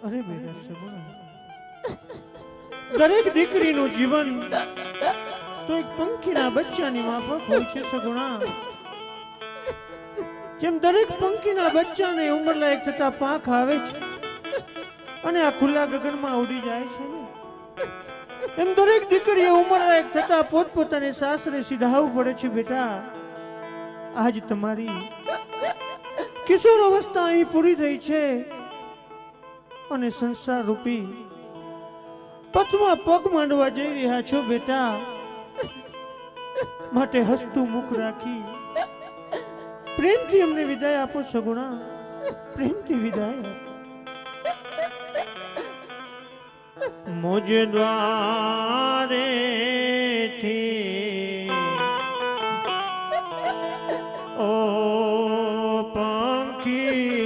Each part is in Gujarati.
અરે બેટા સગુણા, દરેક દીકરીનું જીવન તો એક પંખીના બચ્ચાની માફક હોય છે સગુણા. જેમ દરેક પંખીના બચ્ચાને ઉંમરલાયક થતા પાંખ આવે છે અને આ ખુલ્લા ગગનમાં ઉડી જાય છે ને, એમ દરેક દીકરીએ ઉંમરલાયક થતા પોતપોતાની સાસરે સીધાવવું પડે છે બેટા. આજ તમારી કિશોર અવસ્થા અહીં પૂરી થઈ છે અને સંસાર રૂપી પથમાં પગ માંડવા જઈ રહ્યા છો બેટા. માટે હસતું મુખ રાખી પ્રેમથી અમને વિદાય આપો સગુણા, પ્રેમથી વિદાય આપો. મુજ દ્વારેથી ઓ પંખીડા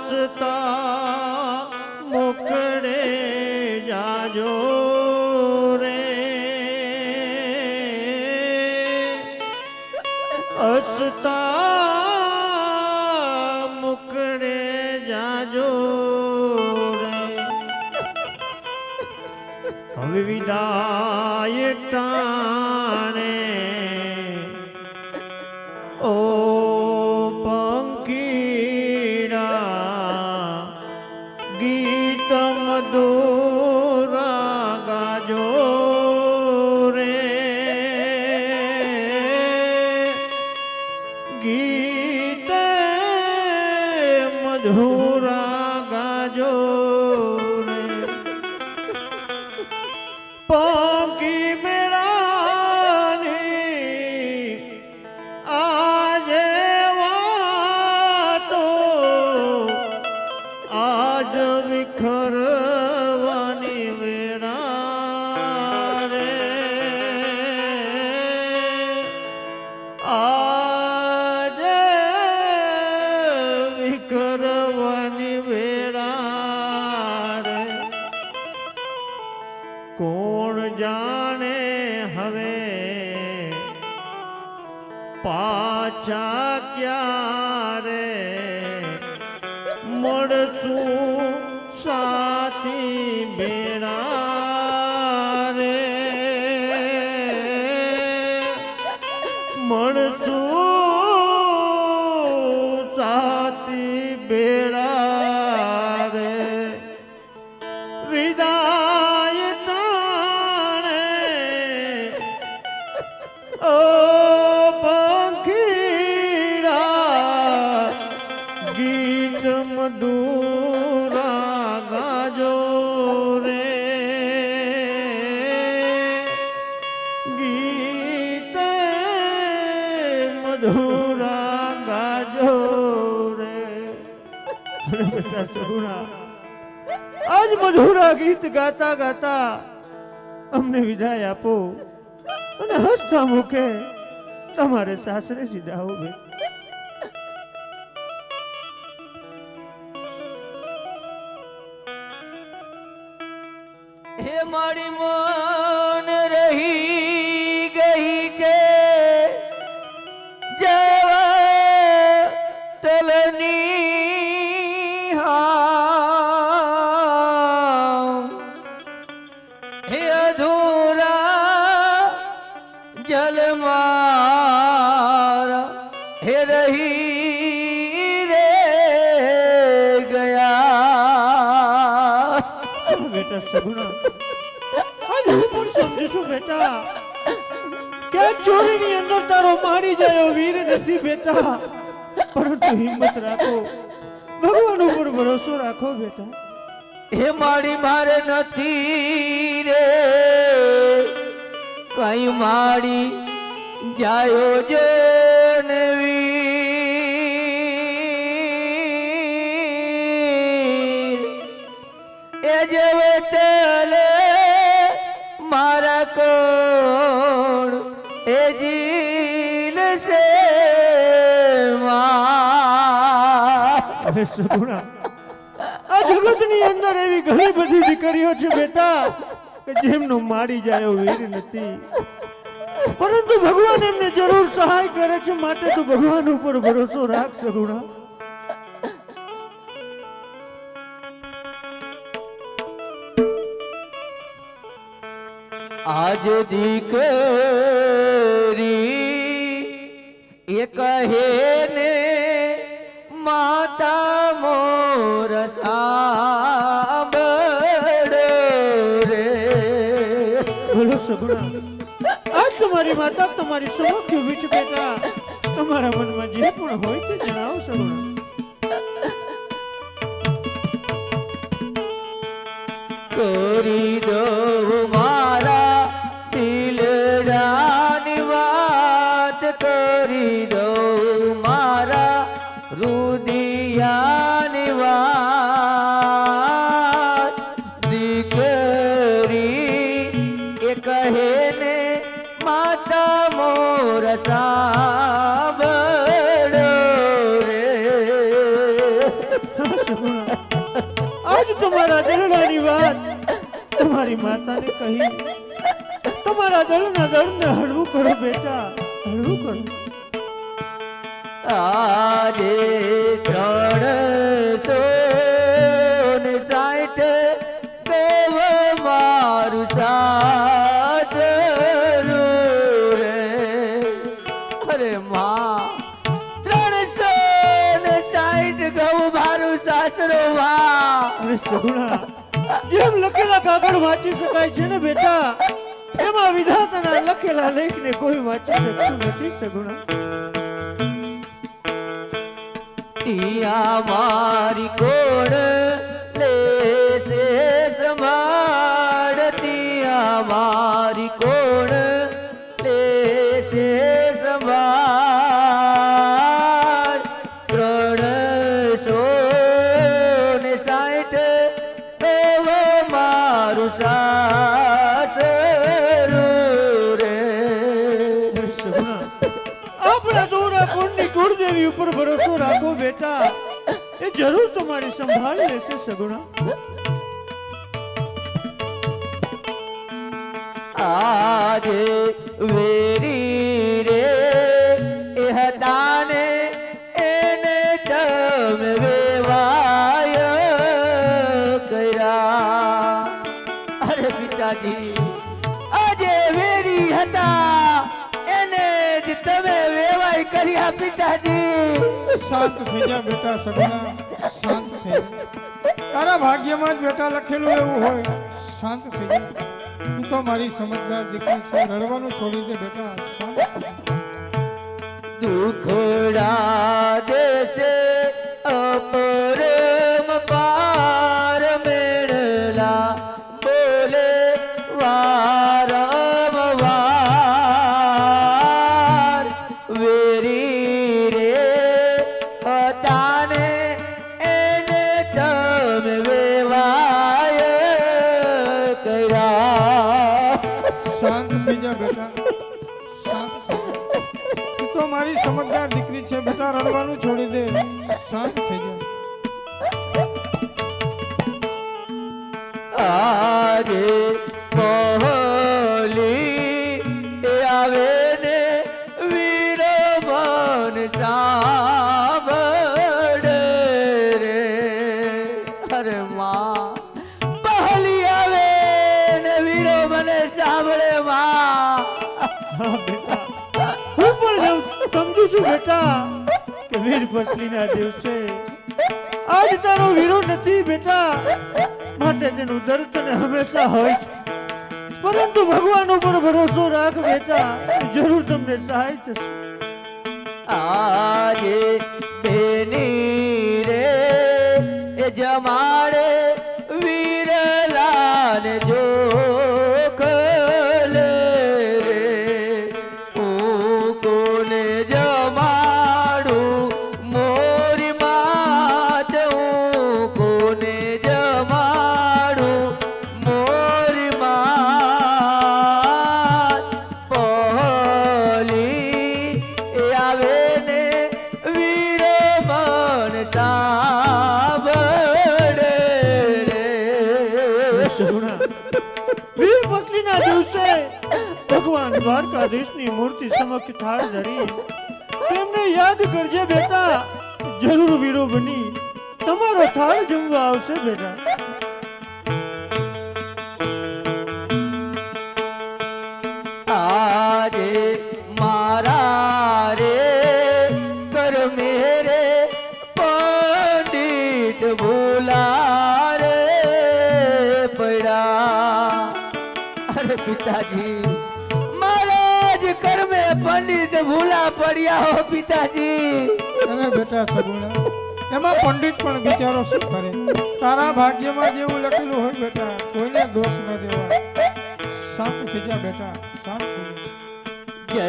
હસતા મોકળે જાજો રે, હસતા મોકળે જાજો રે. હવે વિદાય ટાણે ઓ પંખીડા ગીત મધુરા ગાજો રે, ગીત મધુરા ગાજો રે. પંખી મેળાની આજે વાતો આજ વિખરવાની વેળા રે, આજે વિખરવાની વેળા રે. કોણ જાણે હવે પાછા ક્યારે મળશું સાથી બેડા રે, મળશું સાથી બેડા રે. વિદાય ટાણે ઓ પંખીડા ગીત મધુરા ગાજો રે, ગીત મધુરા ગાજો રે. બેટા સગુણા, આજ મધુરા ગીત ગાતા ગાતા અમને વિદાય આપો અને હસતા મુખે તમારે સાસરે સીધાવો બેટા. હે મારી મન રહી ગઈ છે જેવા તલની હાવ, હે અધૂરા જલમારા હે રહી રે ગયા. બેટા સગુણા, આજ હું પણ સમજુ છું બેટા કે આ ચોરીની અંદર તારો મારી જાય વીર નથી બેટા, પરંતુ હિંમત રાખો, ભગવાન ઉપર ભરોસો રાખો બેટા. હે મારી મારે નથી રે કઈ મારી જાયો જનવીર, એ જેવે તલે મારા કોણ એ જીલ સે માં. અરે સગુણા, આ જગતની અંદર એવી ઘણી બધી દીકરીઓ છે બેટા કે જેમનો મારી જાય વીર નથી, પરંતુ ભગવાન એમને જરૂર સહાય કરે છે. માટે તો ભગવાન ઉપર ભરોસો રાખ સગુણા. આજ દીકરી એ કહે ને માતા મોર સાંભળ રે. બોલો સગુણા, આજ તમારી માતા તમારી સમક્ષ ઊભી છે બેટા. તમારા મનમાં જે પણ હોય તે જણાવો સગુણા. કરી દઉં મારા દિલડાની વાત, કરી દઉં મારા રુદિયાની વાત. દીકરી એ કહે ને માતા મોર સાંભળ રે. સગુણા, આજ તમારા દિલડાની વાત તમારી માતાને કહી તમારા દળના દળને હળવું કરો બેટા, હળવું કરો. આજે 360 દેવ મારું સાસરું રે. અરે માં 360 ગૌ મારું સાસરું માં. અરે સગુણા, જેમ લખેલા કાગળ વાંચી શકાય છે ને બેટા, એમાં વિધાતાના લખેલા લેખને કોઈ વાંચી શકતું નથી સગુણા. તિયા મારી કોણ લેશે સંભાળ, તિયા મારી કોણ લેશે સંભાળ. 360 દેવ મારું સાસરું રે. અરે સગુણા, આપણા દોરા કુળની કુળદેવી ઉપર ભરોસો રાખો બેટા, એ જરૂર તમારી સંભાળ લેશે સગુણા. આજે વેરી રે એ હતા ને એને તમે વેવાય કર્યા. અરે પિતાજી, આજે વેરી હતા એને જ તમે વેવાય કર્યા પિતાજી. શાંત થઈ જા બેટા સગુણા, શાંત થઈ જા. તારા ભાગ્યમાં જ બેટા લખેલું એવું હોય. શાંત થઈ જા. તું તો મારી સમજદાર દીકરી છે, રડવાનું છોડી દે બેટા, શાંત થઈ જા. દુખડા દેશે અપરમ પાર મેળલા બોલે વારંવાર. વેરી રે હતાને એને તમે વેવાય કર્યા. શાંત થઈ જા બેટા, શાંત થઈ જા. તું તો મારી સમજદાર દીકરી છે બેટા, રડવાનું છોડી દે, શાંત થઈ જા. આજે પહોલી એ આવે ને વીર મન સાંભળ રે. અરે માં, પહોલી આવે ને વીરો મને સાંભળે માં. હા બેટા, હું પણ સમજુ છું બેટા કે વીર પસલીના દિવસે આજ તારો વીરો નથી બેટા, માટે તેનું દર્દ તને હંમેશા હોય છે. પરંતુ ભગવાન ઉપર ભરોસો રાખ બેટા, જરૂર તમને સહાય થશે. આજે બેની રે એ જમાડે વીરલાને જોખલે રે. હું કોને જમાડું મોરી માત, હું કોને જમાડું મોરી માત. પહોલી એ આવે ને વીર મન સાંભળ રે. સગુણા, વીર પસલીના દિવસે ભગવાન દ્વારકાધીશની મૂર્તિ સમક્ષ થાળ ધરી તેમને યાદ કરજે બેટા, જરૂર વીરો બની તમારો થાળ જમવા આવશે બેટા. જ ભૂલા રે પડ્યા અરે પિતાજી મારા જ કર્મે પંડિત ભૂલા પડ્યા હો પિતાજી અરે બેટા સગુણા એમાં પંડિત પણ બિચારો શું કરે તારા ભાગ્યમાં જેવું લખેલું હોય બેટા કોઈને દોષ ન દેવા શાંત થઈ જા બેટા શાંત થઈ જા જય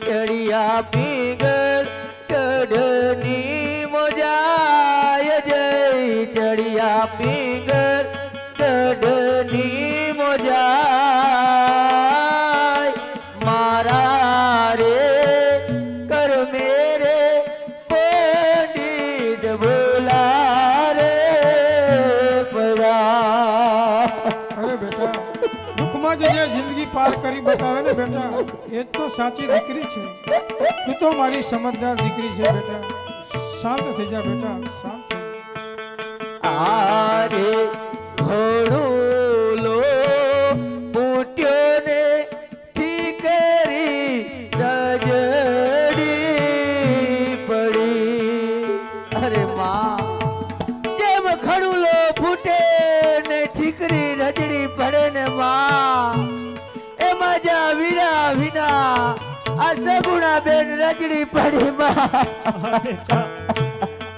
ચડિયા પીગળ કઢની મોજાય જય ચડિયા પીગળ કઢની મોજાય મારા રે કર મેરે પંડિત ભૂલા રે પડા અરે બેટા દુઃખમાં જે જિંદગી પાર કરી બતાવે ને બેટા એ જ તો સાચી દીકરી છે તું તો મારી સમજદાર દીકરી છે બેટા શાંત થઈ જા બેટા શાંત થઈ જા. આરે ઘોડું લો પૂટ્યો ને ઠીકરી રજડી પડી અરે માં જેમ ખડુલો ફૂટે ને ઠીકરી રજડી પડે ને માં એમાં જા વીરા વિના આ સગુણા બેન રજડી પડી માં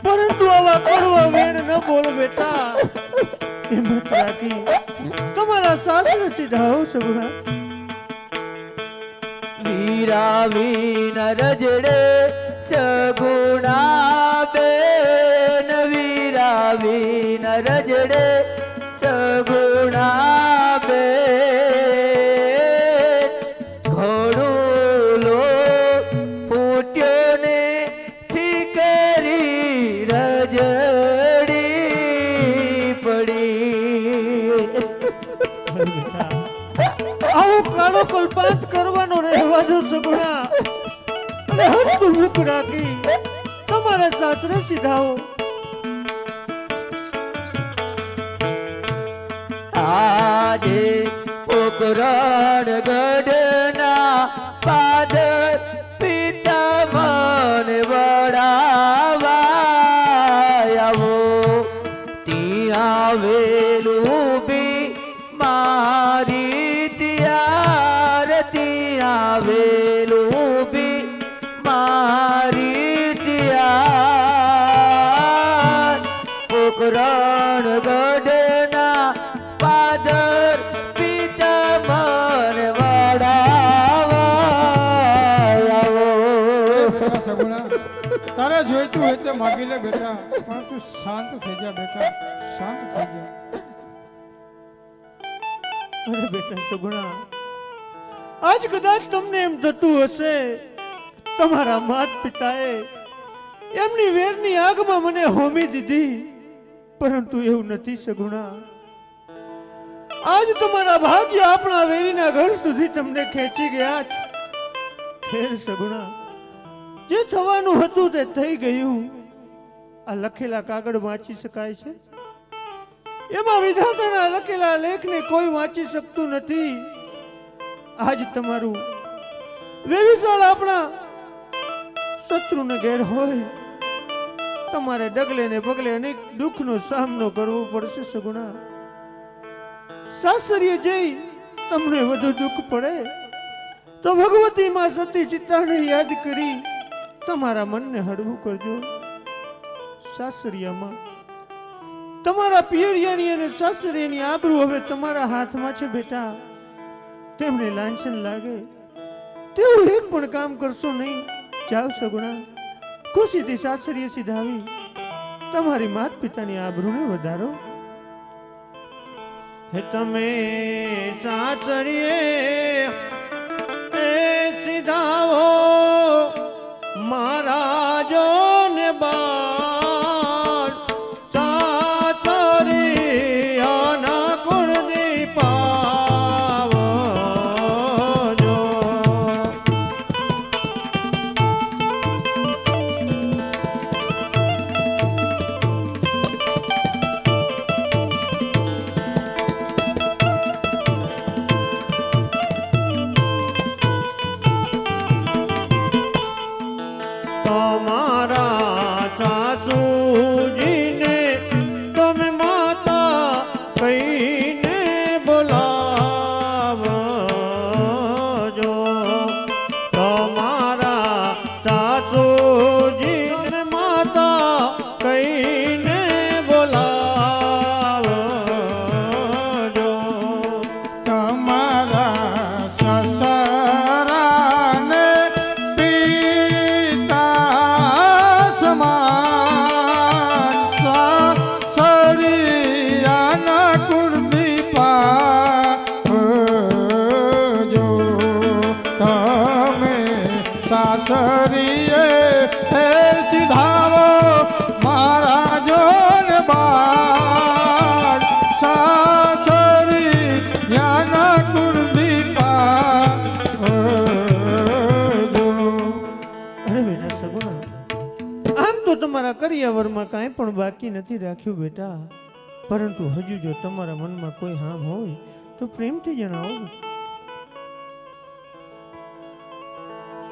પરંતુ આવા કડવા વેણ ન બોલ બેટા હિંમત રાખી તમારા સાસરે સીધાઓ સગુણા વીરા વિન રજડે સગુણા બેન વીરા વિન રજડે સગુણા બેન ઘોડું લો ફૂટ્યો ને ઠીકરી રજડી પડી આવો કાળો કલ્પાંત કરવાનો રહેવા દો સગુણા અને હસતું મુખ રાખી તમારા સાસરે સીધાઓ આજે પોકરણ ગઢના પાદર પિતા મન વડાવા આવો ત્યાં વેલું બી મારી ત્યાર ત્યાં વેલું બી મારી ત્યાર પોકરણ ગઢના પાદર પિતા મન વડાવા આવો બેટા સગુણા તારે જોઈતું હોય તે માગી લે બેટા પણ તું શાંત થઈ જા બેટા શાંત થઈ જા અરે બેટા સગુણા આજ કદાચ તમને એમ થતું હશે તમારા માત પિતાએ એમની વેરની આગમાં મને હોમી દીધી પરંતુ એવું નથી સગુણા આજ તમારા ભાગ્ય આપણા વેરીના ઘર સુધી તમને ખેંચી ગયા છે ખેર સગુણા જે થવાનું હતું તે થઈ ગયું આ લખેલા કાગળ વાંચી શકાય છે એમાં વિધાતાના લખેલા લેખને કોઈ વાંચી શકતું નથી આજ તમારું વેવિશાળ આપણા શત્રુને ઘેર હોય તમારે ડગલે ને પગલે અનેક દુઃખનો સામનો કરવો પડશે સગુણા સાસરીએ જઈ તમને વધુ દુઃખ પડે તો ભગવતી માં સતી સીતાને યાદ કરી તમારા મનને હળવું કરજો સાસરિયામાં તમારા પિયરિયાની અને સાસરિયાની આબરૂ હવે તમારા હાથમાં છે બેટા તેમને લાંછન લાગે તેવું એક પણ કામ કરશો નહીં જાઓ સગુણા ખુશીથી સાસરીએ સીધાવી તમારી માત પિતાની આબરૂને વધારો હે તમે સાસરીએ એ સીધાવો મારા જોને બાળ સાસરિયાના કુળદી પાવો જો તમારા કરિયાવરમાં કાંઈ પણ બાકી નથી રાખ્યું બેટા, પરંતુ હજુ જો તમારા મનમાં કોઈ હામ હોય તો પ્રેમથી જણાવો.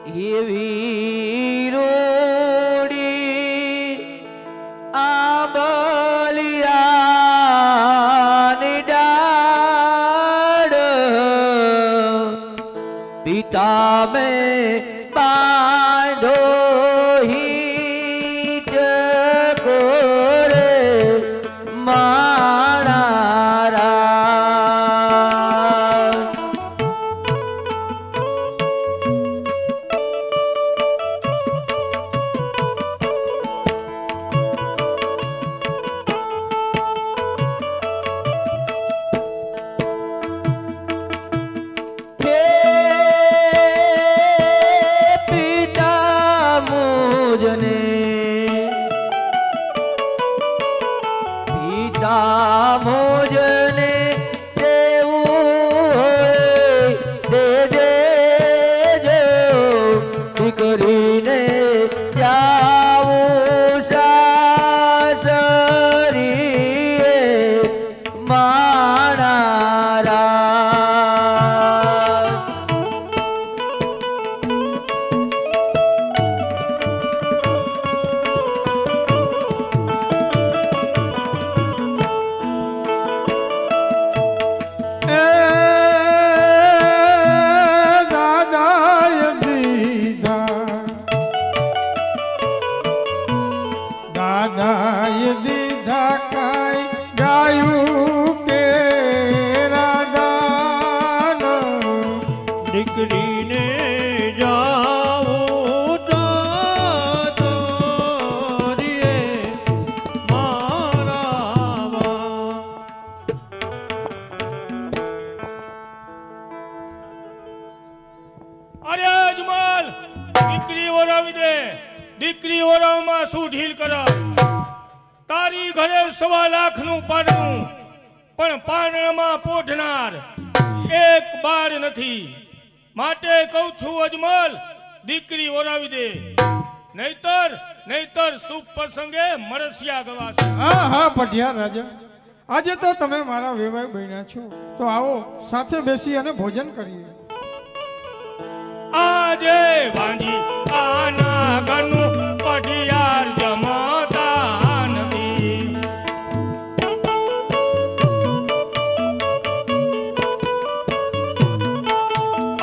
એવી રોડી આંબલિયાની ડાળ પિતા મેં બાંધો હિત કોરે મારા મોજને દેવું હોય દે દેજો દીકરીને જાવું સાસરીએ માણારા દાદાએ દીધા કાંઈ ગાયું કે રાધાનો દીકરીને જાઓ ચાચોરીએ મારા વા. અરે અજમલ, દીકરી ઓરાવી દે. દીકરી ઓરાવમાં શું ઢીલ કર? તારી ઘરે 1.25 લાખનું પારણું, પણ પારણામાં પોઢનાર એક બાળ નથી. માટે કહું છું અજમલ, દીકરી ઓરાવી દે, નહીતર શુભ પ્રસંગે મરસિયા ગવાશે. હા હા પઢિયાર રાજા, આજે તો તમે મારા વેવાઈ બન્યા છો, તો આવો સાથે બેસી અને ભોજન કરીએ. આજે વાંજી આના ઘરનું પઢિયાર જમતા નથી.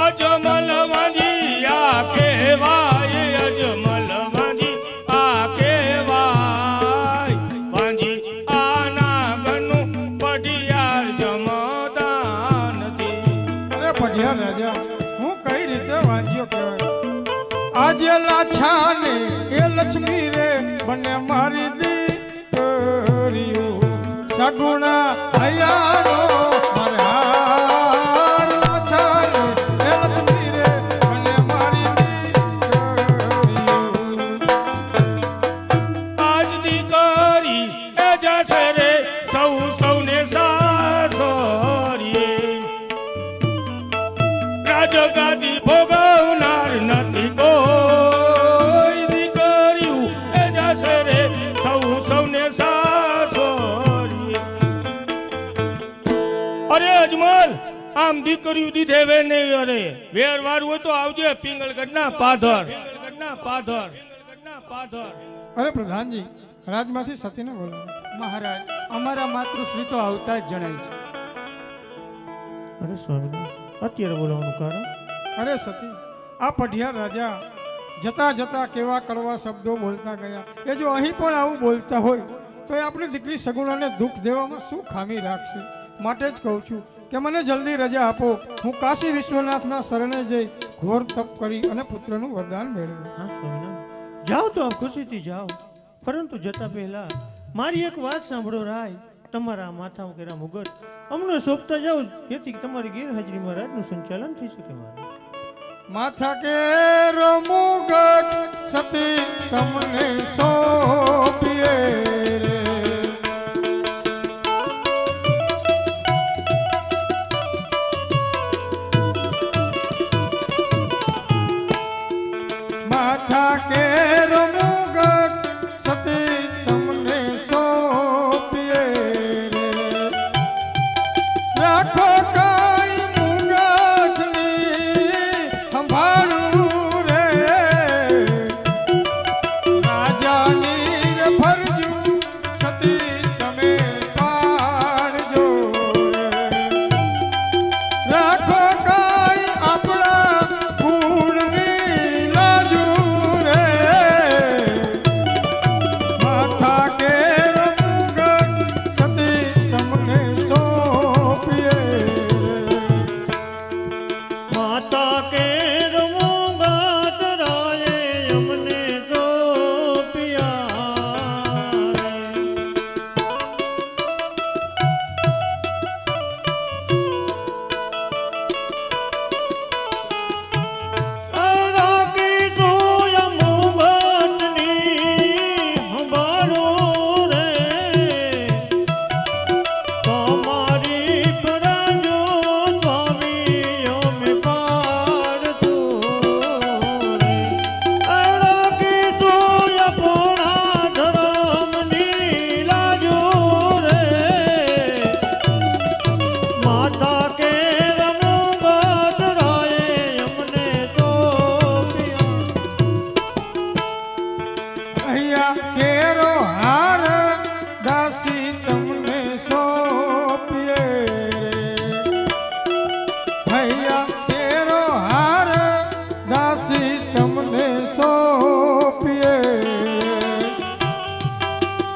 અજમલ વાંજી આ કહેવાય, અજમલ વાંજી આ કહેવાય. વાંજી આના ઘરનું પઢિયાર જમતા નથી. અરે પઢિયાર રાજા, હું કઈ રીતે વાંચ્યો કહેવાય? આજે લાછા ને એ લક્ષ્મી રે બને મારી દીકરીઓ સગુણા હયાનો મારે હાર. લાછા ને એ લક્ષ્મી રે બને મારી દીકરીઓ. આજ દીકરી એ જશે રે સૌને સાસરીએ. રાજગાદી ભોગવનાર નથી કોઈ. દીકરીઓ એ જશે રે સૌને સાસરીએ. અરે અજમલ, આમ દીકરીઓ દીધે વે નહીં. અરે વેર વાળું હોય તો આવજે પિંગળગઢના પાધર. અરે પ્રધાનજી, રાજમાંથી સતીને બોલો. મહારાજ, અમારા માતૃશ્રી તો આવતા જ જણાય છે. અરે સ્વામી, અત્યારે બોલાવવાનું કારણ? અરે સતી, આ પઢિયાર રાજા જતા જતા કેવા કડવા શબ્દો બોલતા ગયા. એ જો અહીં પણ આવું બોલતા હોય તો એ આપણી દીકરી સગુણાને દુઃખ દેવામાં શું ખામી રાખશે? માટે જ કહું છું કે મને જલ્દી રજા આપો, હું કાશી વિશ્વનાથના શરણે જઈ ઘોર તપ કરી અને પુત્રનું વરદાન મેળવું. હા સ્વામિનારાયણ, જાઓ તો આમ ખુશીથી જાઓ, પરંતુ જતા પહેલા મારી એક વાત સાંભળો રાય. તમારા માથા કેરા મુગટ અમને સોંપતા જાઓ, જેથી તમારી ગેરહાજરીમાં રાજનું સંચાલન થઈ શકે. મારે માથા કે મુગટ સતી તમને સોંપીએ રે. માથા કે મુગટ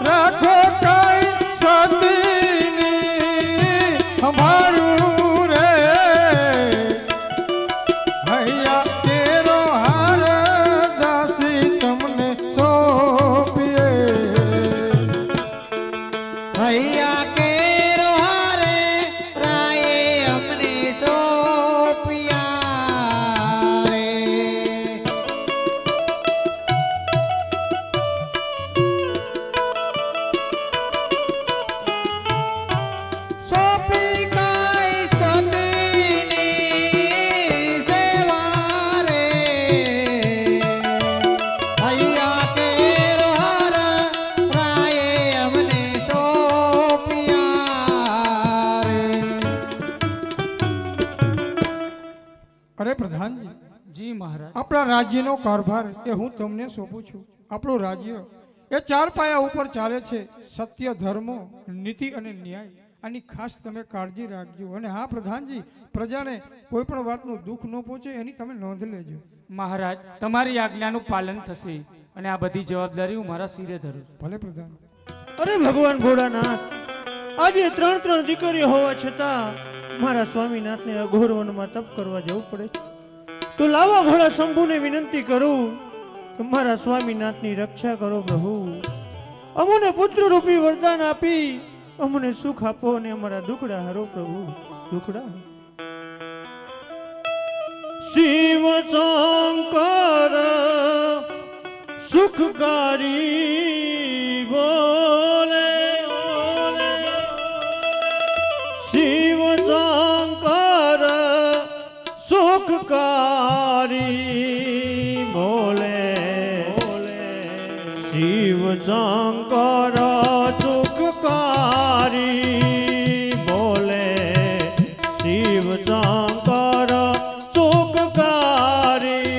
રાખો કઈ સતીની સંભાળ્યું રે હૈયા કેરો હાર દાસી તમને સોંપીએ હૈયા કેરો હારે રાયે અમને સોંપ્યા રે સોંપી કાંઈ સતીની સેવા રે હૈયા કેરો હાર રાયે અમને સોંપ્યા રે અરે પ્રધાનજી જી મહારાજ. આપણા રાજ્યનો કારભાર એ હું તમને સોંપું છું. આપણું રાજ્ય એ ચાર પાયા ઉપર ચાલે છે. સત્ય, ધર્મ, નીતિ અને ન્યાય. આની ખાસ તમે કાળજી રાખજો. અને હા પ્રધાનજી, પ્રજાને કોઈ પણ વાતનું દુઃખ ન પહોંચે એની તમે નોંધ લેજો. મહારાજ તમારી આજ્ઞાનું પાલન થશે અને આ બધી જવાબદારી હું મારા સિરે ધરું છું. ભલે પ્રધાન. અરે ભગવાન ભોળાનાથ, આજે 3 દીકરીઓ હોવા છતાં મારા સ્વામીનાથને અઘોર વનમાં તપ કરવા જવું પડે છે. તો લાવા ભોળા શંભુને વિનંતી કરું કે મારા સ્વામીનાથની રક્ષા કરો પ્રભુ. અમને પુત્ર રૂપી વરદાન આપી અમને સુખ આપો અને અમારા દુખડા હરો પ્રભુ, દુખડા. શિવ શંકર સુખકારી બોલે ઓલે. શિવ શંકર સુખકારી બોલે શિવ શંકર સુખકારી બોલે શિવ શંકર સુખકારી.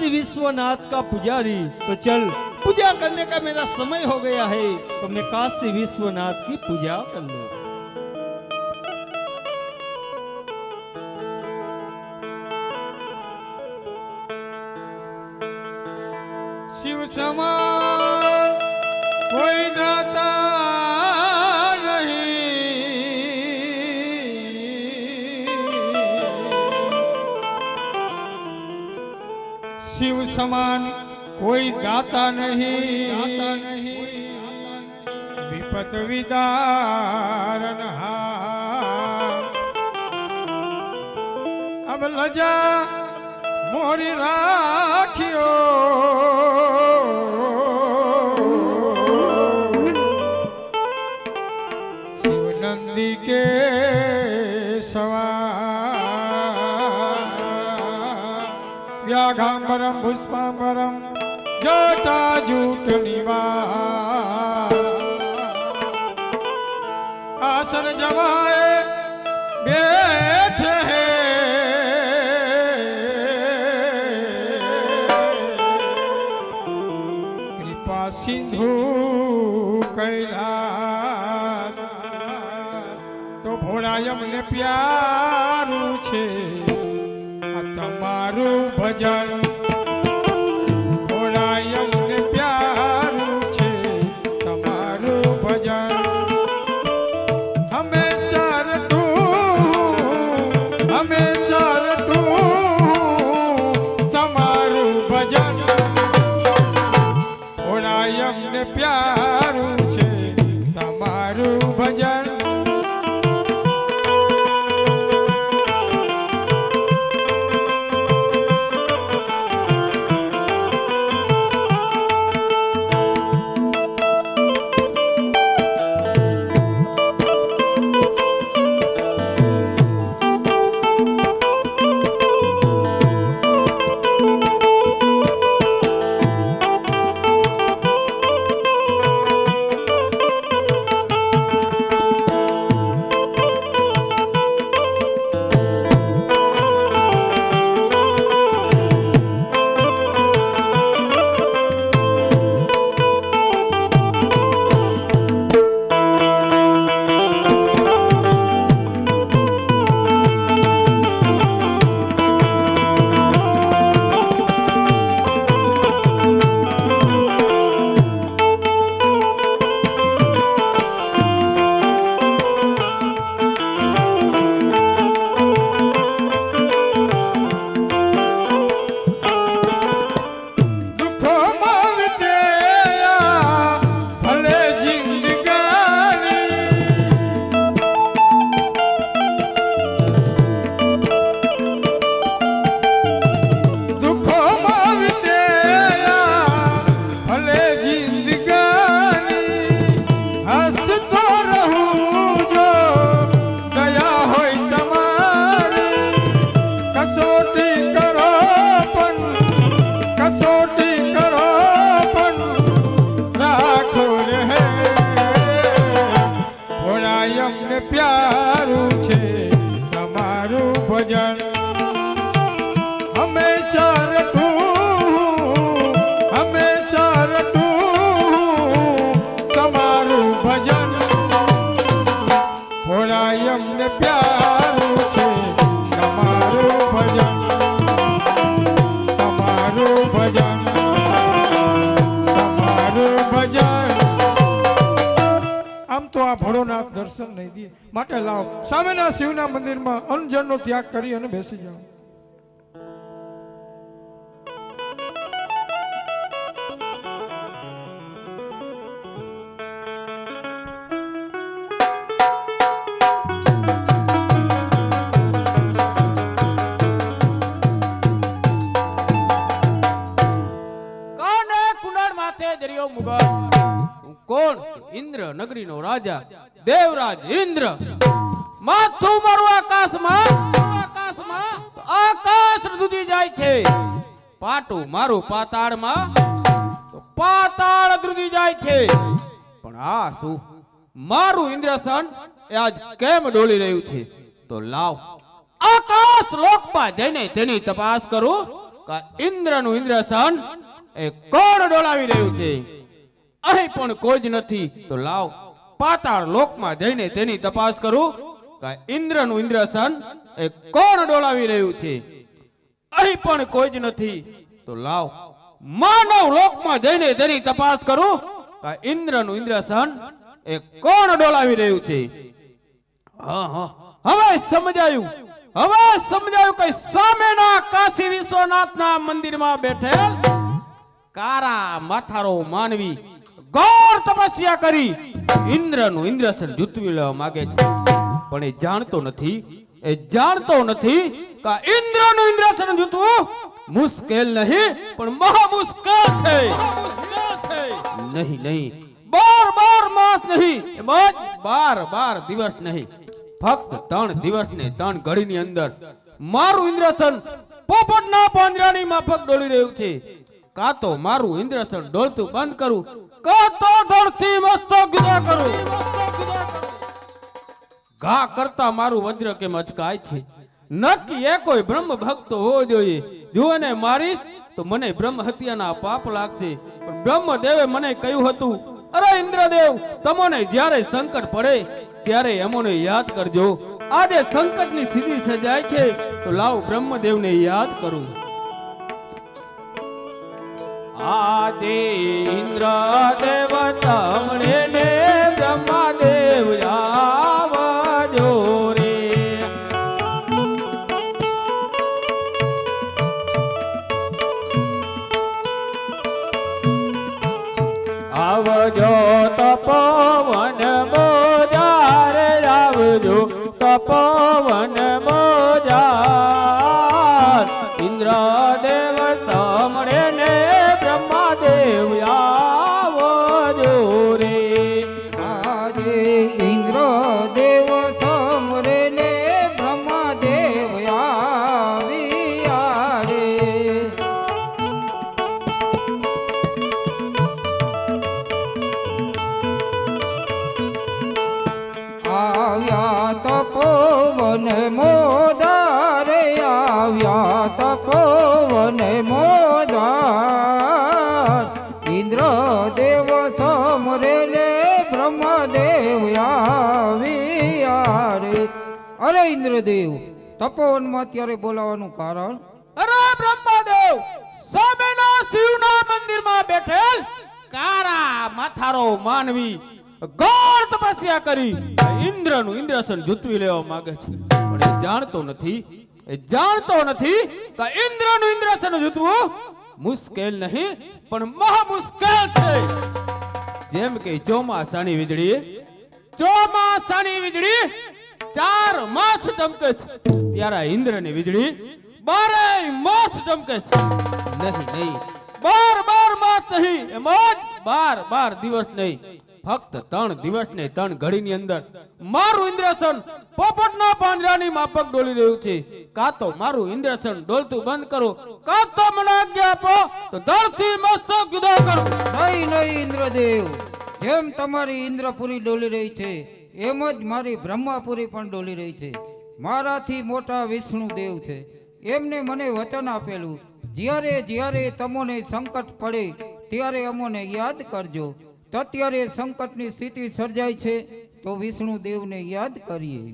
काशी विश्वनाथ का पुजारी। तो चल, पूजा करने का मेरा समय हो गया है, तो मैं काशी विश्वनाथ की पूजा कर लूं। शिव समान कोई दाता शिव समान कोई दाता नहीं, विपत विदारन अब लजा मोरी राखियो शिव नंदी के सवार व्याघांबरम पुष्पांबरम जटा जूट निवास आसन जमाए बैठे हैं कृपा सिंधु कैलास तो भोળાયમ ને પ્યારું છે આ તમારું ભજન ભોળાયમ ને પ્યારું છે તમારું ભજન હંમેશા રટું તમારું ભજન ભોળાયમ ને પ્યારું છે તમારું ભજન પ્યારું છે તમારું ભજન હંમેશા રટું તમારું ભજન ભોળાયમ ને પ્યારું છે તમારું ભજન તમારું ભજન તમારું ભજન આમ તો આ ભોળોનાથ દર્શન નહીં દે માટે લાવ સામેના શિવના મંદિરમાં અન્નજળનો ત્યાગ કરી અને બેસી જાઓ કોણ? ઇન્દ્ર નગરીનો રાજા દેવરાજ ઇન્દ્ર. માથું મારું આકાશમાં આકાશ ડૂબી જાય છે. પાટું મારું પાતાળમાં પાતાળ ડૂબી જાય છે. પણ આ શું મારું ઇન્દ્રસન એ આજ કેમ ડોલી રહ્યું છે? તો લાવ આકાશ લોકમાં જઈને તેની તપાસ કરું. કે ઇન્દ્રનું ઇન્દ્રસન એ કોણ ડોલાવી રહ્યું છે? અહીં પણ કોઈ જ નથી. તો લાવ પાતાળ લોકમાં જઈને તેની તપાસ કરું કે ઇન્દ્રનું ઇન્દ્રસન એ કોણ ડોલાવી રહ્યું છે. અહીં પણ કોઈ જ નથી. તો લાવ માનવ લોકમાં જઈને તેની તપાસ કરું કે ઇન્દ્રનું ઇન્દ્રસન એ કોણ ડોલાવી રહ્યું છે. હા હા, હવે સમજાયું કે સામેના કાશી વિશ્વનાથના મંદિરમાં બેઠેલ કારા માથારો માનવી ઘોર તપસ્યા કરી ઇન્દ્રનું ઇન્દ્રસન જૂતવી લેવા માંગે છે. પણ એ જાણતો નથી કે ઇન્દ્રનું ઇન્દ્રસન જૂતવું મુશ્કેલ નહીં, પણ મહા મુશ્કેલ છે. નહીં 12 માસ નહીં, એમ જ 12 દિવસ નહીં, ફક્ત 3 દિવસ ને 3 ઘડીની અંદર મારું ઇન્દ્રસન પોપટના પાંજરાની માફક ડોલી રહ્યું છે. કાં તો મારું ઇન્દ્રસન ડોલતું બંધ કરું, કાં તો ધરતી મસ્તક જુદા કરું. ઘા કરતા મારું વજ્ર કેમ અચકાય છે? નક્કી એ કોઈ બ્રહ્મ ભક્ત હોવો જોઈએ. જો એને મારીશ તો મને બ્રહ્મ હત્યાના પાપ લાગશે. પણ બ્રહ્મદેવે મને કહ્યું હતું, અરે ઇન્દ્રદેવ, તમને જ્યારે સંકટ પડે ત્યારે અમોને યાદ કરજો. આજે સંકટની સ્થિતિ સર્જાય છે, તો લાવ બ્રહ્મદેવને યાદ કરું. આજે ઇન્દ્રદેવ તમને ને બ્રહ્મદેવ આવજો રે. આવજો તપોવન મોજાર, આવજો તપોવન મોજાર. ઇન્દ્રદેવ સાંભળે ને બ્રહ્મદેવ આવજો રે. આજે ઇન્દ્રદેવ સમરે ને બ્રહ્મદેવ આવ્યા રે. આવ્યા તપોવન મોદારે, આવ્યા તપોવન મોદાર. ઇન્દ્રદેવ સમરે ને બ્રહ્મદેવ આવ્યા રે. અરે ઇન્દ્રદેવ, તપોવનમાં અત્યારે બોલાવાનું કારણ? અરે બ્રહ્મદેવ, સામેના શિવના મંદિરમાં બેઠેલ કારા માથારો માનવી ઘોર તપસ્યા કરી ઇન્દ્રનું ઇન્દ્રસન જૂતવી લેવા માંગે છે. પણ એ જાણતો નથી કે ઇન્દ્રનું ઇન્દ્રસન જૂતવું મુશ્કેલ નહીં, પણ મહા મુશ્કેલ છે. જેમ કે ચોમાસાની વીજળી 4 માસ ચમકે છે, ત્યારે ઇન્દ્રની વીજળી 12 માસ ચમકે છે. નહીં 12 માસ નહીં, એમ જ 12 દિવસ નહીં, ફક્ત 3 દિવસ ને 3 ઘડીની અંદર મારું ઇન્દ્રસન પોપટના પાંજરાની માફક ડોલી રહ્યું છે. કાં તો મારું ઇન્દ્રસન ડોલતું બંધ કરો, કાં તો મને આજ્ઞા આપો તો ધરતી મસ્તક જુદા કરું. નહીં ઇન્દ્રદેવ, જેમ તમારી ઇન્દ્રપુરી ડોલી રહી છે એમ જ મારી બ્રહ્માપુરી પણ ડોલી રહી છે. મારાથી મોટા વિષ્ણુ દેવ છે, એમને મને વચન આપેલું, જ્યારે તમને સંકટ પડે ત્યારે અમોને યાદ કરજો. અત્યારે સંકટની સ્થિતિ સર્જાય છે તો વિષ્ણુ દેવને યાદ કરીએ.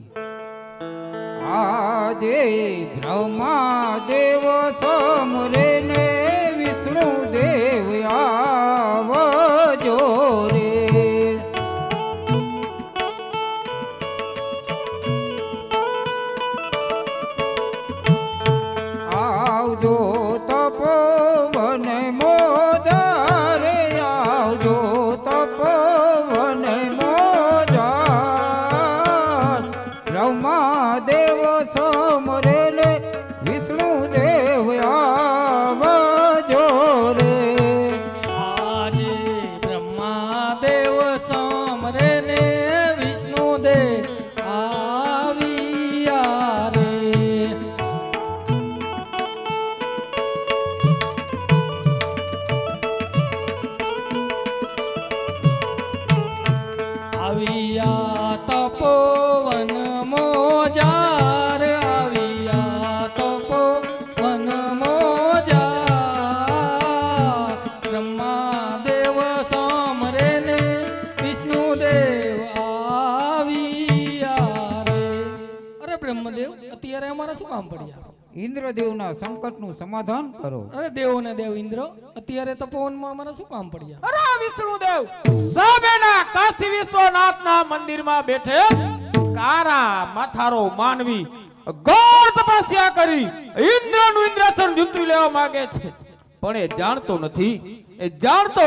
આજે બ્રહ્માદેવ સમરે ને વિષ્ણુ દેવ આવજો રે. આવજો તપોવન મોદારે, આવજો તપોવન મોજાર. બ્રહ્માદેવ સમરે ને વિષ્ણુ દેવ આવજો રે. આજે અત્યારે અમારા શું કામ પડ્યા? ઇન્દ્રદેવના સંકટનું સમાધાન કરો. અરે દેવો ને દેવ ઇન્દ્ર, અત્યારે તપોવનમાં અમારા શું કામ પડ્યા? અરે વિષ્ણુદેવ સામેના કાશી વિશ્વનાથના મંદિરમાં બેઠે કારા માથારો માનવી ઘોર તપસ્યા કરી ઇન્દ્રનું ઇન્દ્રાસન જીતી લેવા માંગે છે, પણ એ જાણતો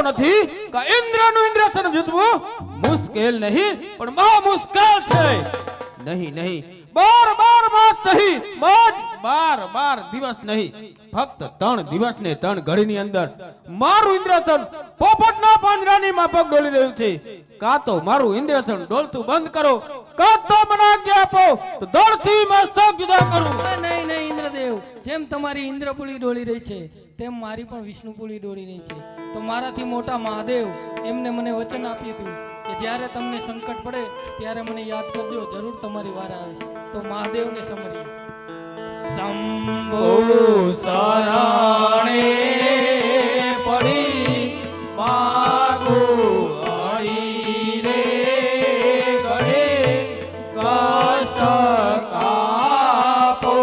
નથી કે ઇન્દ્રનું ઇન્દ્રાસન જીતવું મુશ્કેલ નહીં પણ બહુ મુશ્કેલ છે. નહીં 12 દિવસ નહીં, ફક્ત 3 દિવસ ને 3 ઘડીની અંદર મારું ઇન્દ્રાસન પોપટના પાંજરાની માફક ડોલી રહ્યું છે. કાં તો મારું ઇન્દ્રાસન ડોલતું બંધ કરો, કાં તો મને આજ્ઞા આપો તો દળથી મસ્તક જુદા કરું. નહીં ઇન્દ્રદેવ, જેમ તમારી ઇન્દ્રપુલી ડોલી રહી છે તેમ મારી પણ વિષ્ણુપુલી ડોલી રહી છે. તો મારાથી મોટા મહાદેવ એમને મને વચન આપ્યું હતું કે જ્યારે તમને સંકટ પડે ત્યારે મને યાદ કરજો, જરૂર તમારી વાર આવે છે. તો મહાદેવને સમજીએ. શંભો શરણે પડી માગુ હરી રે ગળે કષ્ટ કાપો,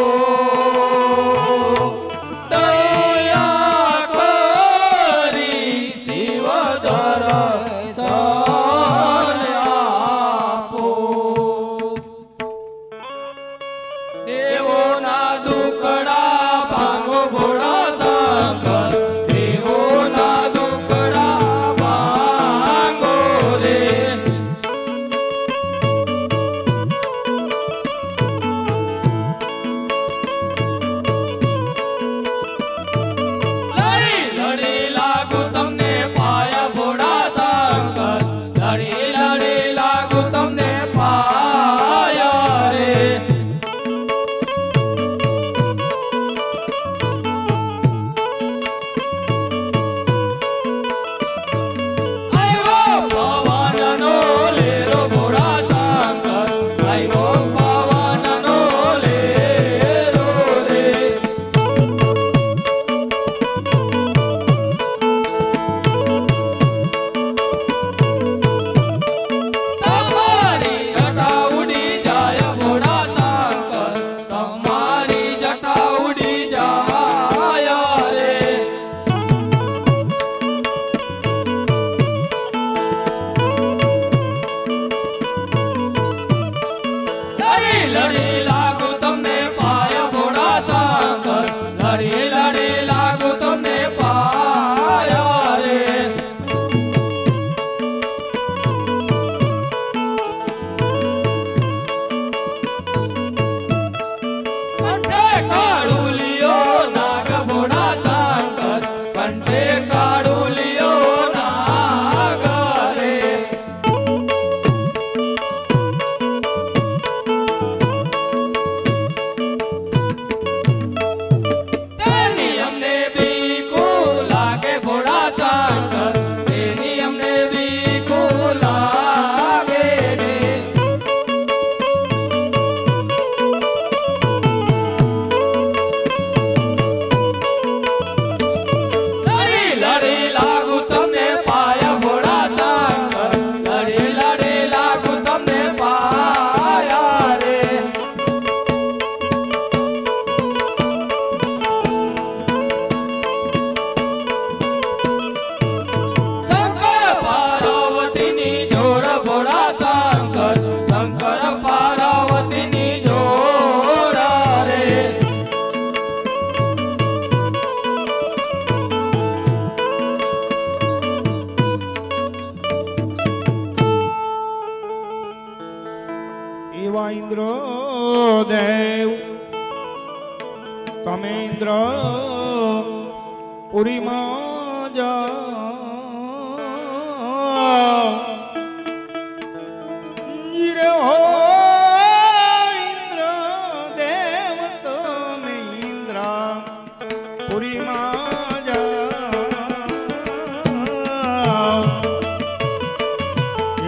દયા કરી શિવ દર્શન આપો. દેવોના દુકડા ભાંગો ભોળા શંકર, દેવોના દુકડા ભાંગો રે. લડી લાગુ તમને પાયા ભોળા શંકર, લડી લાગુ તમને પાયા રે. આવ્યો પવનનો લેરો ભોળા શંકર, આવ્યો પવનનો લેરો રે. તમારી જટા ઉડી જાય ભોળા શંકર, તમારી જટા ઉડી જાય રે. લડી લાગુ તમને પાયા ભોળા શંકર, લડી લાગુ તમને પાયા રે. કંઠે કાળુલિયો નાગ ભોળા શંકર, કંઠે કાળુલિયો નાગ રે. તેની અમને બીકો લાગે ભોળા શંકર, તેની અમને બીકો લાગે રે. લડી લાગુ તમને પાયા ભોળા શંકર, લડી લાગુ તમને પાયા રે. શંકર પાર્વતીની જોડ ભોળા શંકર, શંકર પાર્વતીની જોડ રે. એવા ઇન્દ્ર દેવ તમે ઇન્દ્ર પુરીમાં જાઓ. રે હો ઇન્દ્ર દેવ તમે ઇન્દ્ર પુરીમાં જાઓ.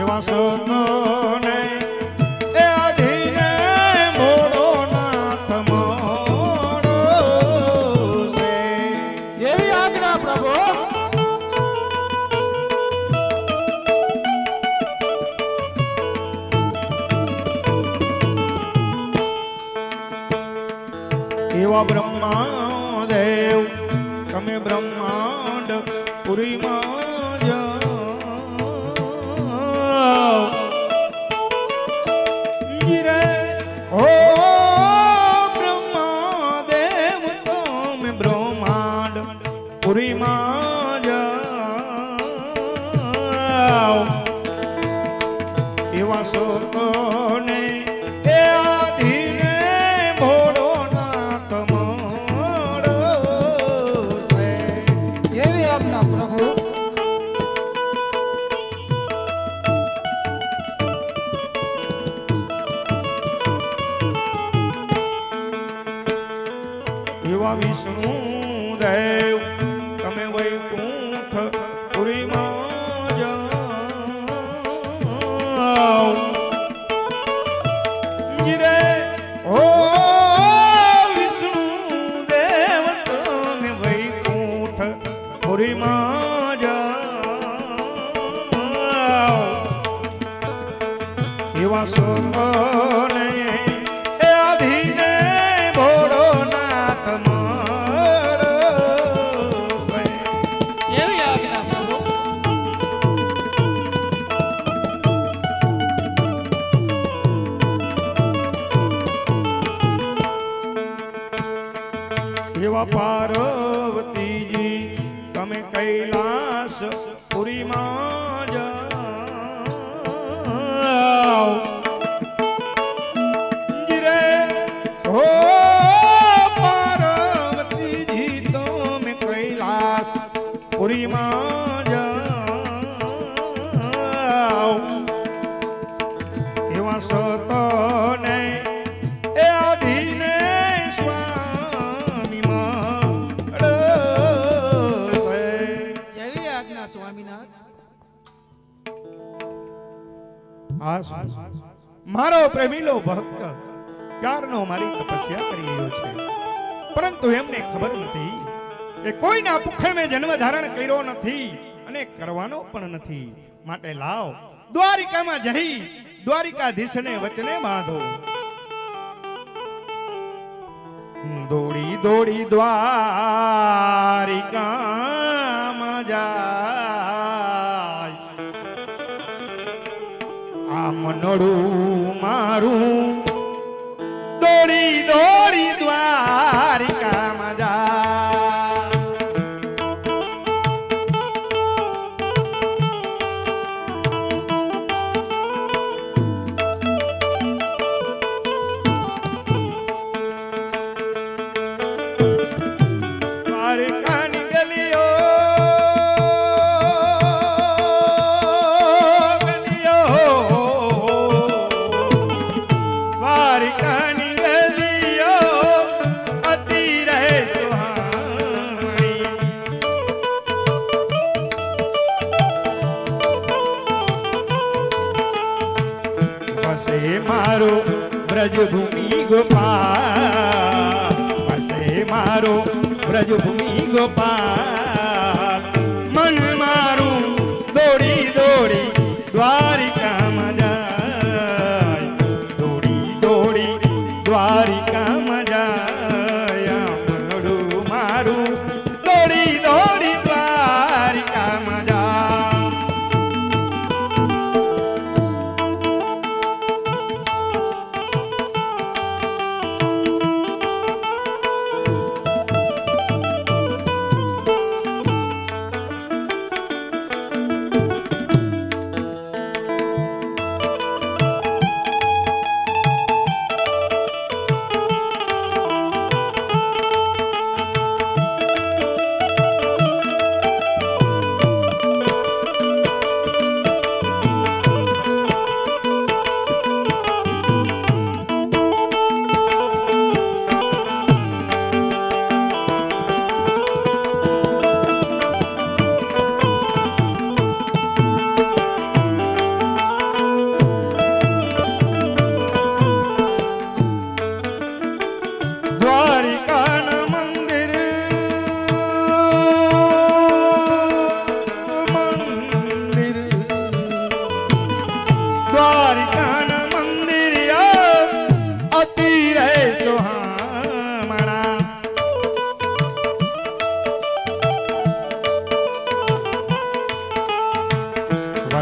એવા સતને એ આધીને મોડો નાથ મોડો છે. એવી આજ્ઞા પ્રભુ. એવા બ્રહ્મા દેવ તમે બ્રહ્માંડ પુરીમાં જાઓ જીરે ઓ બ્રહ્મા દેવ તમે બ્રહ્માંડ પુરીમાં જાઓ એવા સોને એ આધીને ભોળો નાથ મળો છે. એવી આજ્ઞા પ્રભુ. એવા વિષ્ણુ દેવ તમે વૈકુંઠ પુરીમાં જાઓ જીરે ઓ વિષ્ણુ દેવ તમે વૈકુંઠ પુરીમાં જાઓ એવા સોને એ આધીને ભોળો નાથ મળો છે. એવી આજ્ઞા પ્રભુ. એવા પાર્વતીજી તમે કૈલાસ પુરીમાં જાઓ જીરે હો પાર્વતીજી તમે કૈલાસ પુરીમાં જાઓ એવા સતને એ આધીને સ્વામી મળો છે. જેવી આજ્ઞા સ્વામીનાથ. મારો પ્રેમીલો ભક્ત ક્યારનો મારી તપસ્યા કરી રહ્યો છે, પરંતુ એમને ખબર નથી કે કોઈના ભૂખે મેં જન્મ ધારણ કર્યો નથી અને કરવાનો પણ નથી. માટે લાવ દ્વારિકામાં જઈ દ્વારિકાધીશને વચને બાંધો. દોડી દોડી દ્વારિકામાં જાય આ મનડું મારું દોડી દોડી દ્વારિકામાં જાય. દ્વારિકાની ગલીઓ દ્વારિકાની ગલીઓ અતિ રહે સુહામણી. વસે મારો બ્રજભૂમિ ગોપાલ, વસે મારો બ્રજભૂમિ ગોપાલ, મન મારું દોડી દોડી દ્વારિકામાં જાય, દોડી દોડી દ્વારિકામાં જાય. મનડું મારું દોડી દોડી દ્વારિકામાં જાય.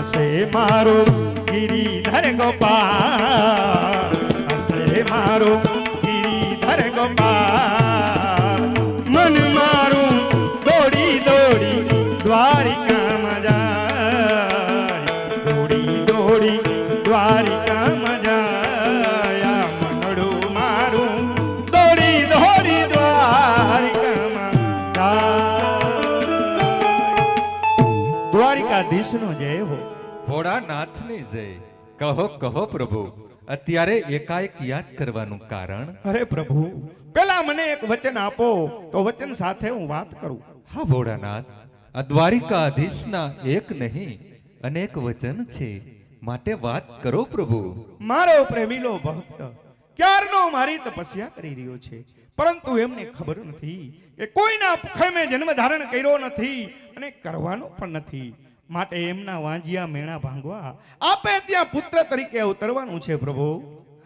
હસે મારો ગિરિધર ગોપાલ, હસે મારો ગિરિધર ગોપાલ, મન મારું દોડી દોડી દ્વારિકામાં જાય, દોડી દોડી દ્વારિકામાં જાય, મનડું મારું દોડી દોડી દ્વારિકામાં જાય. દ્વારિકાધીશનો જય હો. ભોળાનાથની જય. કહો કહો પ્રભુ, અત્યારે એકાએક યાદ કરવાનું કારણ? અરે પ્રભુ, પેલા મને એક વચન આપો તો વચન સાથે હું વાત કરું. હા ભોળાનાથ, આ દ્વારિકાધીશના એક નહીં અનેક વચન છે, માટે વાત કરો પ્રભુ. મારો પ્રેમીલો ભક્ત ક્યારનો મારી તપસ્યા કરી રહ્યો છે, પરંતુ એમને ખબર નથી કે કોઈના ભૂખે મેં જન્મ ધારણ કર્યો નથી અને કરવાનો પણ નથી. માટે એમના વાંજિયા મેણા ભાંગવા આપે ત્યાં પુત્ર તરીકે અવતરવાનું છે પ્રભુ.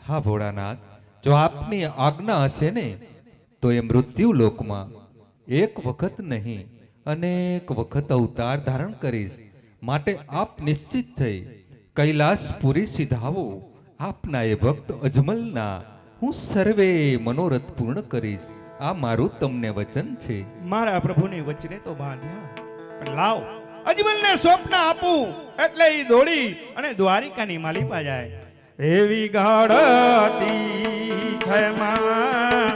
હા ભોળાનાથ, જો આપની આજ્ઞા હશે ને તો એ મૃત્યુ લોકમાં એક વખત નહીં અનેક વખત અવતાર ધારણ કરીશ. માટે આપ નિશ્ચિત થઈ કૈલાસપુરી સિધાવો. આપના એ ભક્ત અજમલના હું સર્વે મનોરથ પૂર્ણ કરીશ. આ મારું તમને વચન છે. મારા પ્રભુને વચને તો બાંધ્યા, પણ લાવ અજમલને સ્વપ્ન આપું એટલે ઈ દોડી અને દ્વારિકાની માલિપા જાય. એવી ગાળતી છે માં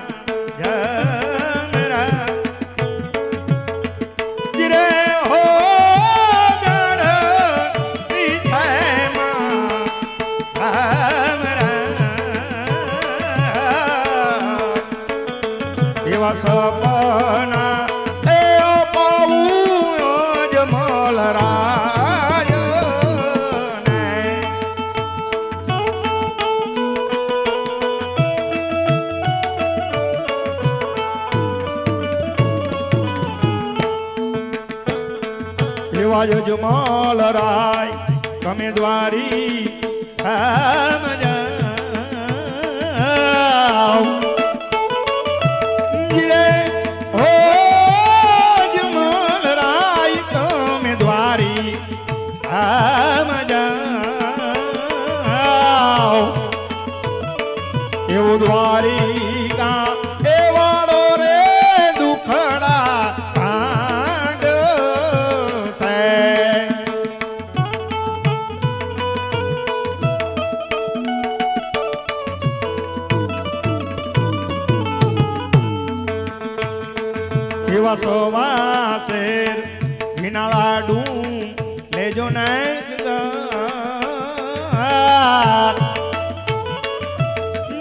જમરા જીરે હો, ગાળતી છે માં જમરા. એવા સપના એ અપાવું અજમલ રાજને. એવા અજમલ રાય તમે દ્વારી ધામ જાઓ. જીરે હો અજમલ રાય તમે દ્વારી ધામ જાઓ. એવું દ્વારિકા એવાળો રે દુખડા કાંડ છે. એવા સોવા શેર ઘીના લાડુ લેજો ને શૃંગાર.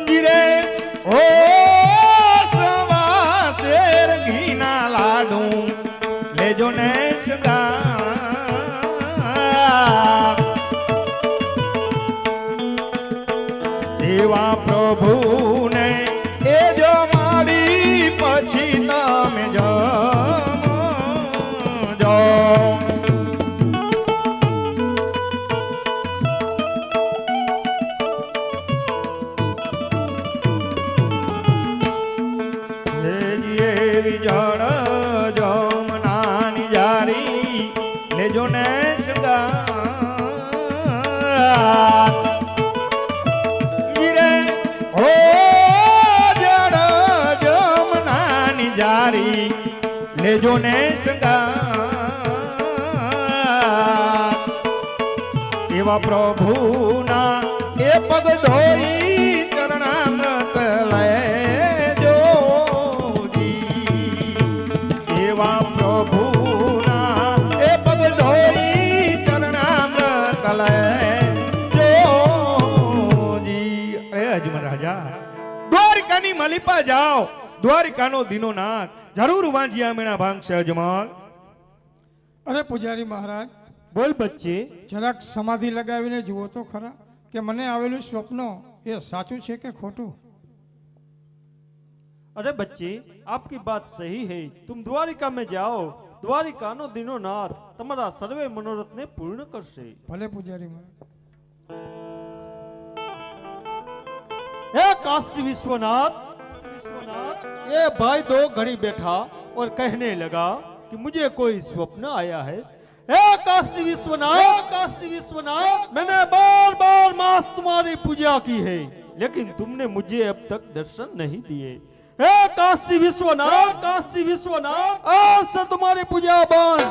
જીરે હો સોવા શેર ઘીના લાડુ લેજો ને શૃંગાર. એવા પ્રભુને એ જો મારી પછી તમે જમજો. એવી જળ જમનાની જારી લેજો ને શૃંગાર. જીરે હો જળ જમનાની જારી લેજો ને શૃંગાર. એવા પ્રભુના એ પગ ધોઈ ચરણામૃત લેજો જી. એવા પ્રભુના એ પગ ધોઈ ચરણામૃત લેજો જી. અરે અજમલ રાજા, દ્વારિકાની માલિપા જાઓ. દ્વારિકાનો દીનોનાથ જરૂર વાંજિયા મેણા ભાંગશે અજમલ. અરે પૂજારી મહારાજ, બોલ બચ્ચે. જરાક સમાધિ લગાવીને જુઓ તો ખરા કે મને આવેલું સ્વપ્ન એ સાચું છે કે ખોટું. अरे बच्चे, आपकी बात सही है. तुम द्वारिका में जाओ. द्वारिका नो दिनो नाथ तुम्हारा सर्वे मनोरथ ने पूर्ण करशे. ભલે પૂજારી મહારાજ. हे काशी विश्वनाथ, ये भाई दो घड़ी बैठा और कहने लगा कि मुझे कोई स्वप्न आया है हे काशी विश्वनाथ मैंने बार बार मास तुम्हारी पूजा की है, लेकिन तुमने मुझे अब तक दर्शन नहीं दिए। हे काशी विश्वनाथ आज से तुम्हारी पूजा बंद।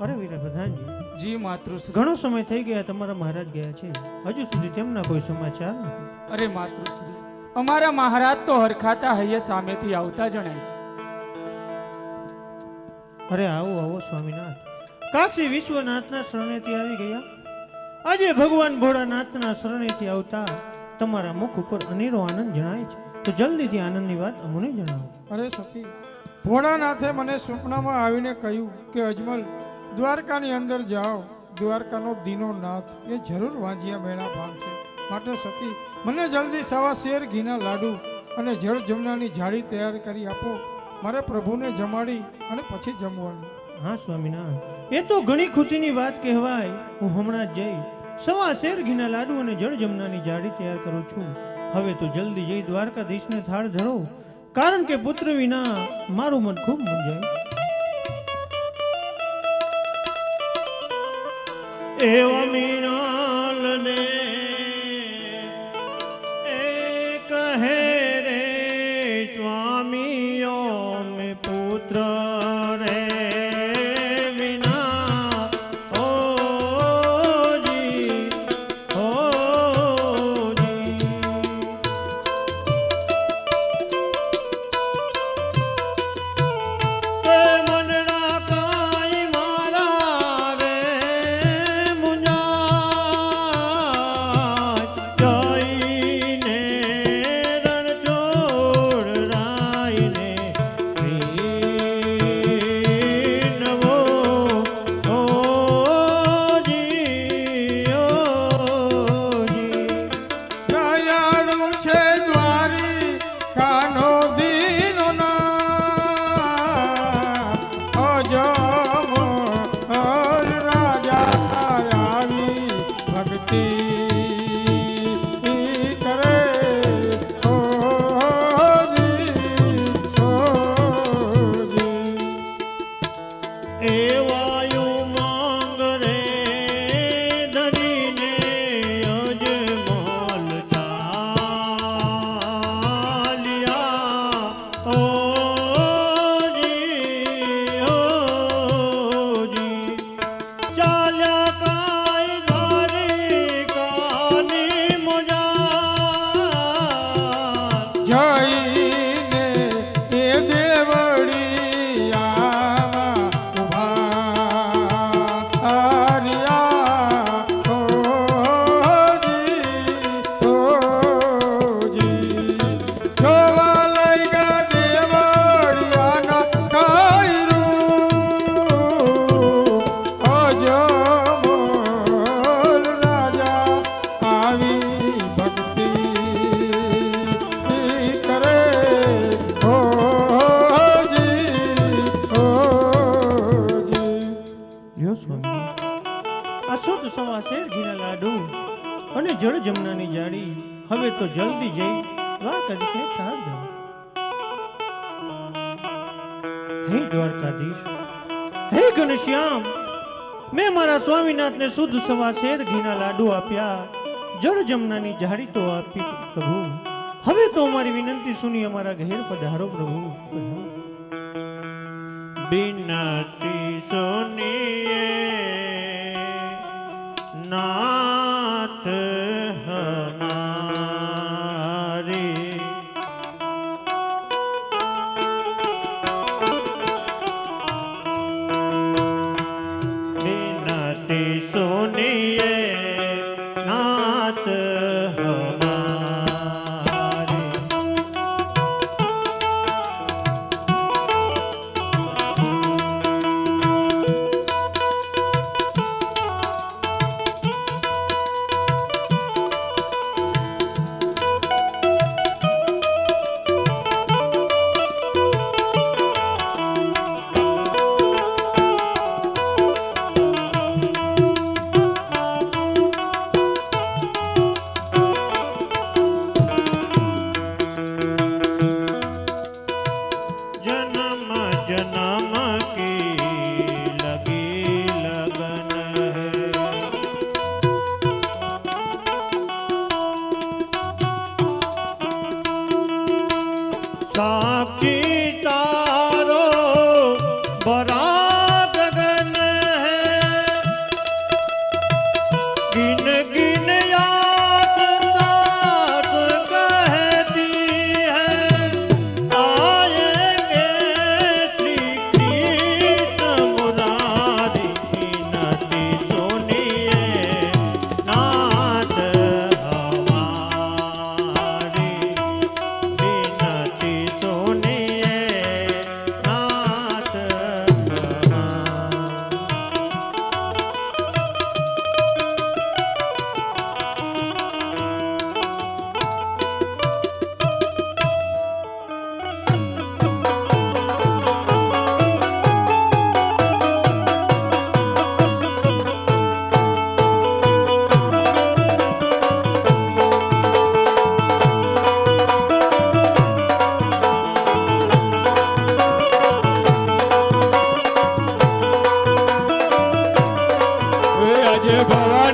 અરે વીરા પ્રધાનજી, જી માતૃશ્રી. ઘણો સમય થઈ ગયા તમારા મહારાજ ગયા છે, હજુ સુધી તેમના કોઈ સમાચાર નથી. અરે માતૃશ્રી, અમારા મહારાજ તો હરખાતા હૈયે સામેથી આવતા જણાય છે. અરે આવો આવો સ્વામિનાથ, કાશી વિશ્વનાથના શરણેથી આવી ગયા. આજે ભગવાન ભોળાનાથના શરણેથી આવતા તમારા મુખ ઉપર અનેરો આનંદ જણાય છે, તો જલ્દીથી આનંદની વાત અમને જણાવો. અરે સતી, ભોળાનાથે મને સ્વપ્નમાં આવીને કહ્યું કે અજમલ, દ્વારકાની અંદર જાઓ. દ્વારકાનો દીનો નાથ એ જરૂર વાંજિયા મેળા ભાંગશે. માટે સતી, મને જલ્દી 1.25 શેર ઘીના લાડુ અને જળ જમનાની જાળી તૈયાર કરી આપો. મારે પ્રભુને જમાડી અને પછી જમવાનું. હા સ્વામિનાથ, એ તો ઘણી ખુશીની વાત કહેવાય. હું હમણાં જ જઈ 1.25 શેર ઘીના લાડુ અને જળ જમનાની જાળી તૈયાર કરું છું. હવે તો જલ્દી જઈ દ્વારકાધીશને થાળ ધરો, કારણ કે પુત્ર વિના મારું મન ખૂબ મૂંઝાય. એવા મીણાલને એ કહે રે સ્વામીઓ મે પુત્ર રે વિના ઓજી મનના કાઈ મારા રે જઈને રણછોડ રાયને નવો દયાળુ છે દ્વારિકાનો દીનો નાથ. અજમલ રાજા આવી ભક્તિ કરે. એવાયું માંગ રે ધરીને અજમલ ચાલ્યા. ઓજી ચાલ્યા કાંઈ દ્વારિકાની મોજા. જઈને એ દેવળિયામાં ઉભા રહ્યા. જોવા લઈ ગયા દેવળિયાના કાયરું. અજમલ રાજા આવી ભક્તિ કરે. લ્યો સ્વામી, આ શુદ્ધ 1.25 શેર ઘીના લાડુ અને જળ જમનાની જાળી હવે તો જલ્દી જઈ દ્વારકાધીશને થાળ દો. હે દ્વારકાધીશ, હે ઘનશ્યામ, મેં મારા સ્વામીનાથને શુદ્ધ 1.25 શેર ઘીના લાડુ આપ્યા, જળ જમનાની જાળી તો આપી પ્રભુ. હવે તો અમારી વિનંતી સુની અમારા ઘેર પધારો પ્રભુ, પધારો. बिनती सुनिए नाथ हमारी. बिनती सुनिए नाथ हमारी.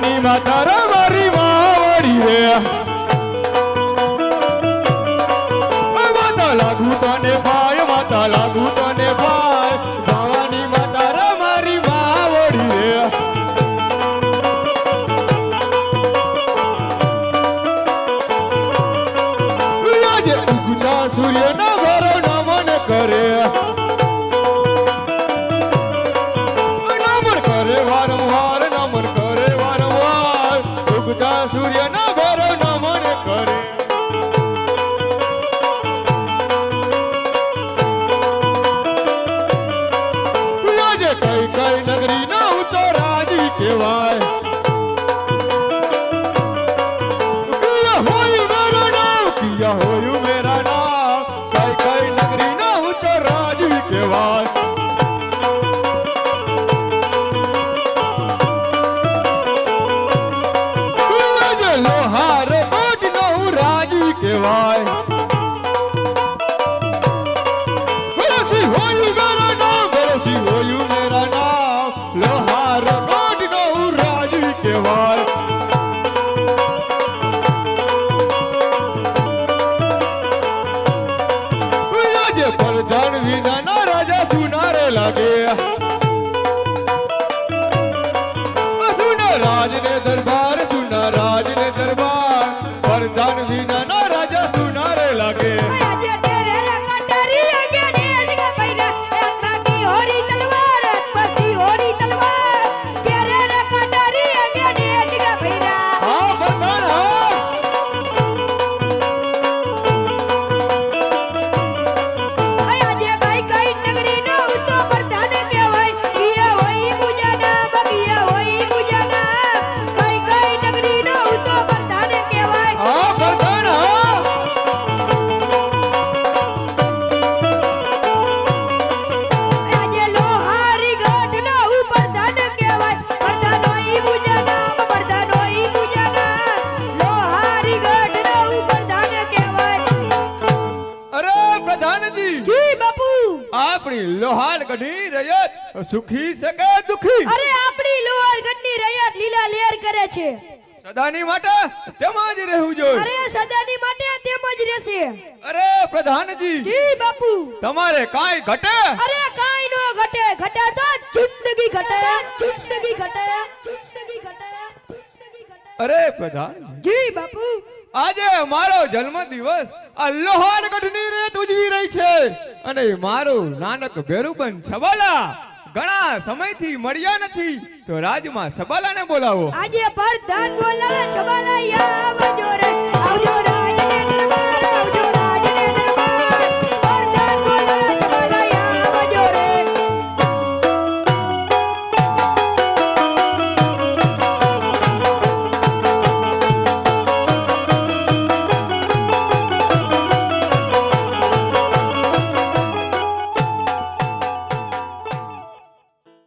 ભવાની માતા રે મારી વાવડી રે માતા લાગુ તને ભાઈ માતા લાગુ તને ભાઈ ભવાની માતા રે મારી વાવડી રે આજે ઉગતા સૂર્યના ભરો નમન કરે નમન કરે વારંવાર નમન કરે વારંવાર ઉગતા સૂર્યના ભરો નમન કરે આજે કઈ કઈ નગરી ના ઉતો રાજી કહેવાય કિયા હોય મેરા નામ કિયા હોય મેરા નામ કઈ કઈ નગરી ના ઉતો રાજી કહેવાય આજે લોહાર કોટ નો રાજી કહેવાય ભરોસી હોય મેરા નામ ભરોસી હોય મેરા નામ લોહાર કોટ નો રાજી કહેવાય આજે પ્રધાન વિનાના રાજા સુનારે લાગે સુના રાજ ને દરબાર સુના રાજ ને દરબાર પ્રધાન વિનાના રાજા સુનારે લાગે આજે તેરે રંગટારી આગે ડેડગા પૈરા રત્નાકી હોરી તલવાર પછી હોરી તલવાર તેરે રંગટારી આગે ડેડગા પૈરા હા પ્રધાન હા આજે કઈ કઈ નગરી નો ઉતો પ્રધાન કહેવાય કિયા હોય પૂજાના બગિયા હોય પૂજાના કઈ કઈ નગરી નો ઉતો પ્રધાન કહેવાય હા પ્રધાન હા આજે લોહારી ગઢ નો પ્રધાન કહેવાય પ્રધાન હોય પૂજાના પ્રધાન હોય પૂજાના લોહારી ગઢ નો પ્રધાન કહેવાય અરે પ્રધાનજી જી બાપુ આપણી લોહાર ગઢી રયત સુખી છે કે દુખી અરે આપણી લોહાર ગઢની રયત લીલા લેર કરે છે સદાની માટે તેમાં જ રહેવું જોઈએ અરે સદાની માટે તેમ જ રહેશે અરે પ્રધાનજી જી બાપુ તમારે કાંઈ ઘટે અરે કાઈ નો ઘટે ઘટે તો જિંદગી ઘટે જિંદગી ઘટે જિંદગી ઘટે જિંદગી ઘટે અરે પ્રધાનજી જી બાપુ આજે મારો જન્મ દિવસ આ લોહારગઢની રેત ઉજવી રહી છે અને મારું નાનક ભેરુબન છબાલા ઘણા સમયથી મળ્યા નથી તો રાજમાં છબાલાને બોલાવો આજે પ્રધાન બોલાવે છબાલા આવજો રે આવજો રે